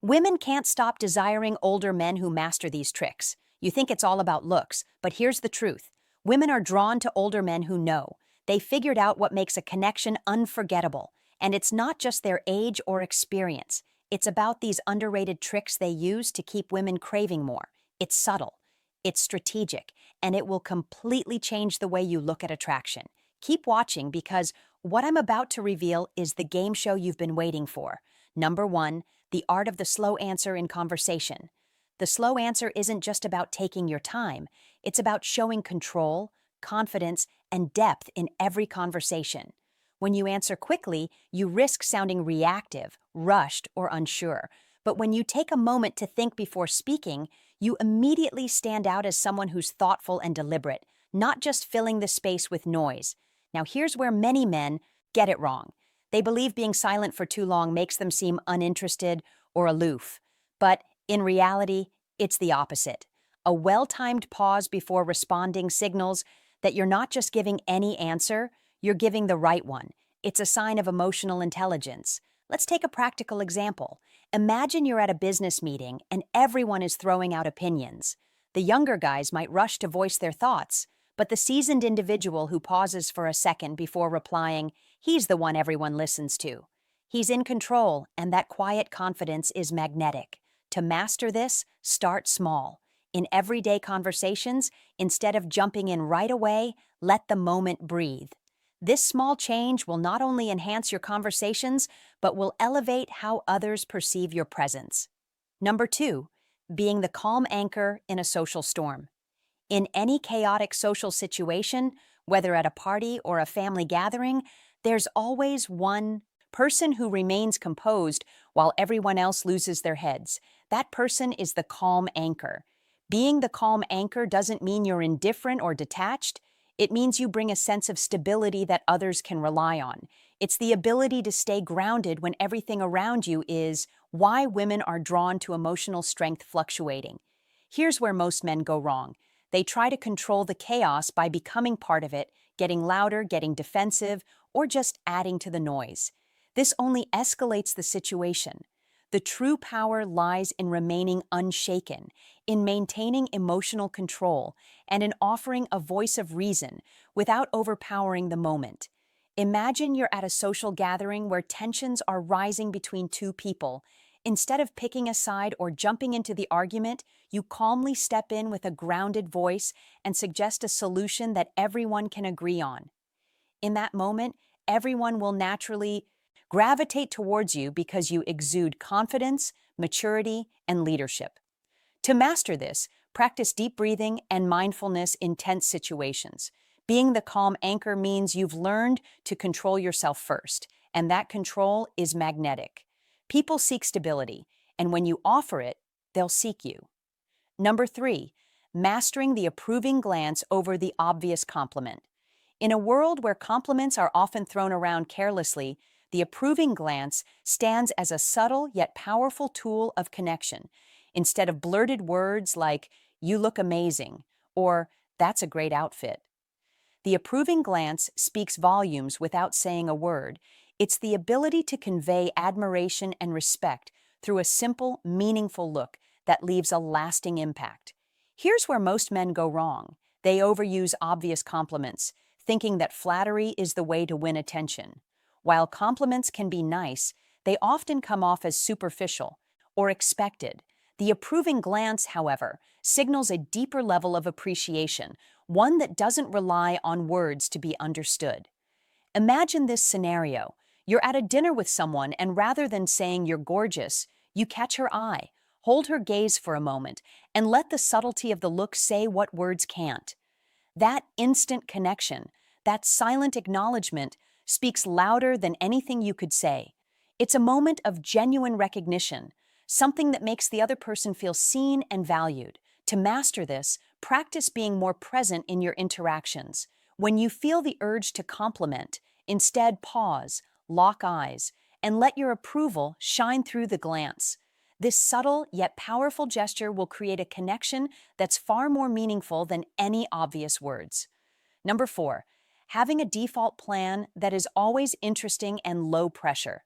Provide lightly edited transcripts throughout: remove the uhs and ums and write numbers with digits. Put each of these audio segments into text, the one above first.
Women can't stop desiring older men who master these tricks. You think it's all about looks, but here's the truth. Women are drawn to older men who know. They figured out what makes a connection unforgettable. And it's not just their age or experience. It's about these underrated tricks they use to keep women craving more. It's subtle, it's strategic, and it will completely change the way you look at attraction. Keep watching because what I'm about to reveal is the game show you've been waiting for. Number one, the art of the slow answer in conversation. The slow answer isn't just about taking your time, it's about showing control, confidence, and depth in every conversation. When you answer quickly, you risk sounding reactive, rushed, or unsure. But when you take a moment to think before speaking, you immediately stand out as someone who's thoughtful and deliberate, not just filling the space with noise. Now, here's where many men get it wrong. They believe being silent for too long makes them seem uninterested or aloof. But in reality, it's the opposite. A well-timed pause before responding signals that you're not just giving any answer, you're giving the right one. It's a sign of emotional intelligence. Let's take a practical example. Imagine you're at a business meeting and everyone is throwing out opinions. The younger guys might rush to voice their thoughts, but the seasoned individual who pauses for a second before replying, he's the one everyone listens to. He's in control, and that quiet confidence is magnetic. To master this, start small. In everyday conversations, instead of jumping in right away, let the moment breathe. This small change will not only enhance your conversations, but will elevate how others perceive your presence. Number two, being the calm anchor in a social storm. In any chaotic social situation, whether at a party or a family gathering, there's always one person who remains composed while everyone else loses their heads. That person is the calm anchor. Being the calm anchor doesn't mean you're indifferent or detached. It means you bring a sense of stability that others can rely on. It's the ability to stay grounded when everything around you is why women are drawn to emotional strength fluctuating. Here's where most men go wrong. They try to control the chaos by becoming part of it, getting louder, getting defensive, or just adding to the noise. This only escalates the situation. The true power lies in remaining unshaken, in maintaining emotional control, and in offering a voice of reason without overpowering the moment. Imagine you're at a social gathering where tensions are rising between two people. Instead of picking a side or jumping into the argument, you calmly step in with a grounded voice and suggest a solution that everyone can agree on. In that moment, everyone will naturally gravitate towards you because you exude confidence, maturity, and leadership. To master this, practice deep breathing and mindfulness in tense situations. Being the calm anchor means you've learned to control yourself first, and that control is magnetic. People seek stability, and when you offer it, they'll seek you. Number three, mastering the approving glance over the obvious compliment. In a world where compliments are often thrown around carelessly, the approving glance stands as a subtle yet powerful tool of connection. Instead of blurted words like, "You look amazing," or "That's a great outfit." The approving glance speaks volumes without saying a word. It's the ability to convey admiration and respect through a simple, meaningful look that leaves a lasting impact. Here's where most men go wrong. They overuse obvious compliments, thinking that flattery is the way to win attention. While compliments can be nice, they often come off as superficial or expected. The approving glance, however, signals a deeper level of appreciation, one that doesn't rely on words to be understood. Imagine this scenario. You're at a dinner with someone, and rather than saying you're gorgeous, you catch her eye, hold her gaze for a moment, and let the subtlety of the look say what words can't. That instant connection, that silent acknowledgement, speaks louder than anything you could say. It's a moment of genuine recognition, something that makes the other person feel seen and valued. To master this, practice being more present in your interactions. When you feel the urge to compliment, instead pause, lock eyes, and let your approval shine through the glance. This subtle yet powerful gesture will create a connection that's far more meaningful than any obvious words. Number four, having a default plan that is always interesting and low pressure.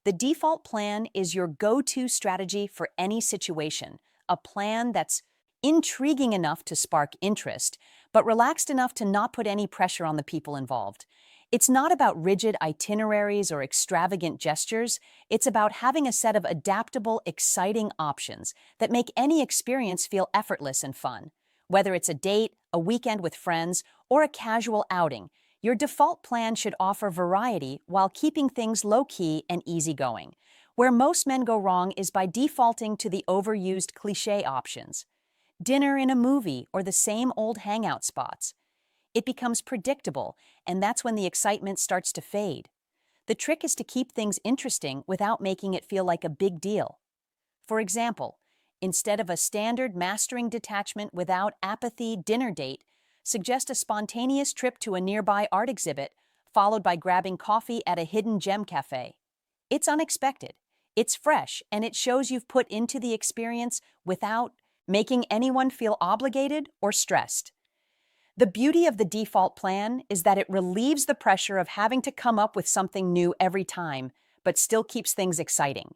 The default plan is your go-to strategy for any situation, a plan that's intriguing enough to spark interest, but relaxed enough to not put any pressure on the people involved. It's not about rigid itineraries or extravagant gestures. It's about having a set of adaptable, exciting options that make any experience feel effortless and fun. Whether it's a date, a weekend with friends, or a casual outing, your default plan should offer variety while keeping things low-key and easygoing. Where most men go wrong is by defaulting to the overused cliché options. Dinner in a movie or the same old hangout spots. It becomes predictable, and that's when the excitement starts to fade. The trick is to keep things interesting without making it feel like a big deal. For example, instead of a standard mastering detachment without apathy dinner date, suggest a spontaneous trip to a nearby art exhibit, followed by grabbing coffee at a hidden gem cafe. It's unexpected, it's fresh, and it shows you've put into the experience without making anyone feel obligated or stressed. The beauty of the default plan is that it relieves the pressure of having to come up with something new every time, but still keeps things exciting.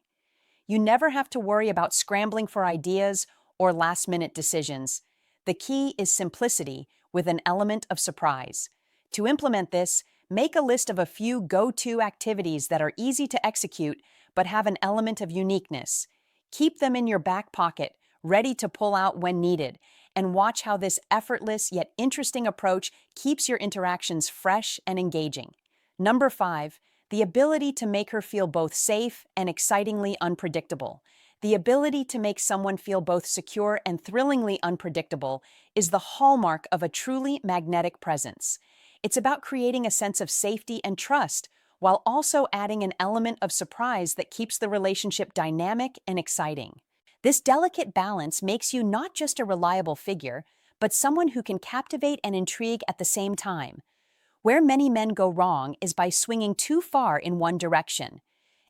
You never have to worry about scrambling for ideas or last-minute decisions. The key is simplicity with an element of surprise. To implement this, make a list of a few go-to activities that are easy to execute but have an element of uniqueness. Keep them in your back pocket, ready to pull out when needed, and watch how this effortless yet interesting approach keeps your interactions fresh and engaging. Number 5, the ability to make her feel both safe and excitingly unpredictable. The ability to make someone feel both secure and thrillingly unpredictable is the hallmark of a truly magnetic presence. It's about creating a sense of safety and trust, while also adding an element of surprise that keeps the relationship dynamic and exciting. This delicate balance makes you not just a reliable figure, but someone who can captivate and intrigue at the same time. Where many men go wrong is by swinging too far in one direction,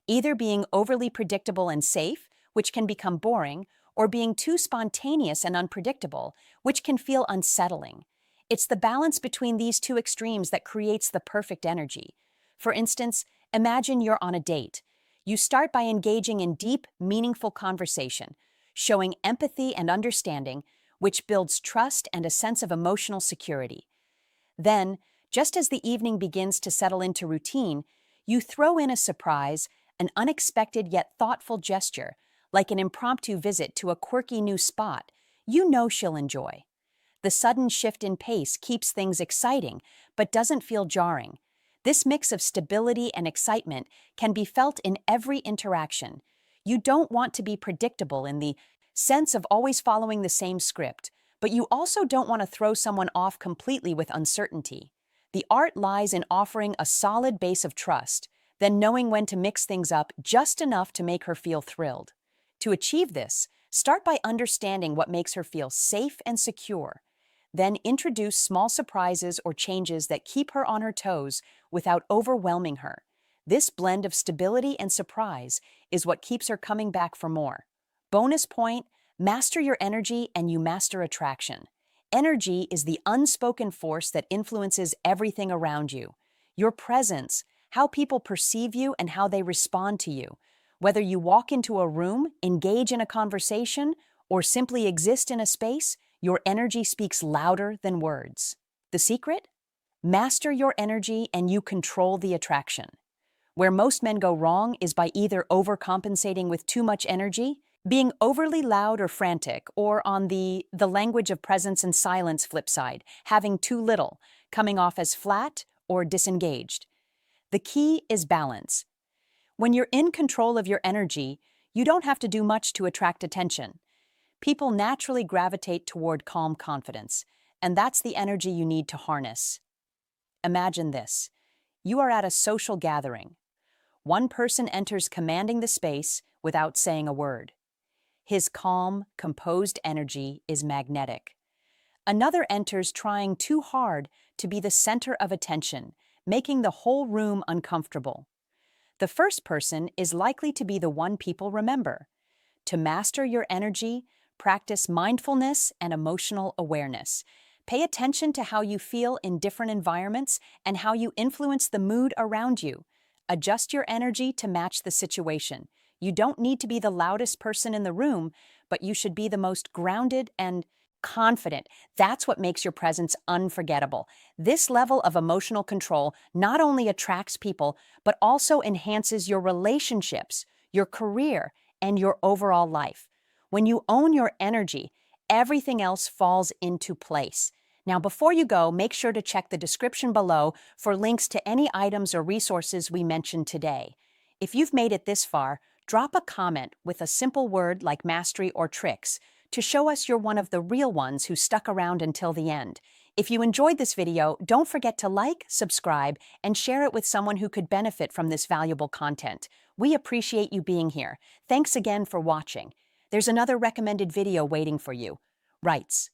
either being overly predictable and safe, which can become boring, or being too spontaneous and unpredictable, which can feel unsettling. It's the balance between these two extremes that creates the perfect energy. For instance, imagine you're on a date. You start by engaging in deep, meaningful conversation, showing empathy and understanding, which builds trust and a sense of emotional security. Then, just as the evening begins to settle into routine, you throw in a surprise, an unexpected yet thoughtful gesture, like an impromptu visit to a quirky new spot you know she'll enjoy. The sudden shift in pace keeps things exciting, but doesn't feel jarring. This mix of stability and excitement can be felt in every interaction. You don't want to be predictable in the sense of always following the same script, but you also don't want to throw someone off completely with uncertainty. The art lies in offering a solid base of trust, then knowing when to mix things up just enough to make her feel thrilled. To achieve this, start by understanding what makes her feel safe and secure. Then introduce small surprises or changes that keep her on her toes without overwhelming her. This blend of stability and surprise is what keeps her coming back for more. Bonus point, master your energy and you master attraction. Energy is the unspoken force that influences everything around you. Your presence, how people perceive you and how they respond to you. Whether you walk into a room, engage in a conversation, or simply exist in a space, your energy speaks louder than words. The secret? Master your energy and you control the attraction. Where most men go wrong is by either overcompensating with too much energy, being overly loud or frantic, or on the language of presence and silence flip side, having too little, coming off as flat or disengaged. The key is balance. When you're in control of your energy, you don't have to do much to attract attention. People naturally gravitate toward calm confidence, and that's the energy you need to harness. Imagine this. You are at a social gathering. One person enters commanding the space without saying a word. His calm, composed energy is magnetic. Another enters trying too hard to be the center of attention, making the whole room uncomfortable. The first person is likely to be the one people remember. To master your energy, practice mindfulness and emotional awareness. Pay attention to how you feel in different environments and how you influence the mood around you. Adjust your energy to match the situation. You don't need to be the loudest person in the room, but you should be the most grounded and confident. That's what makes your presence unforgettable. This level of emotional control not only attracts people, but also enhances your relationships, your career, and your overall life. When you own your energy, everything else falls into place. Now, before you go, make sure to check the description below for links to any items or resources we mentioned today. If you've made it this far, drop a comment with a simple word like mastery or tricks to show us you're one of the real ones who stuck around until the end. If you enjoyed this video, don't forget to like, subscribe, and share it with someone who could benefit from this valuable content. We appreciate you being here. Thanks again for watching. There's another recommended video waiting for you. Rights.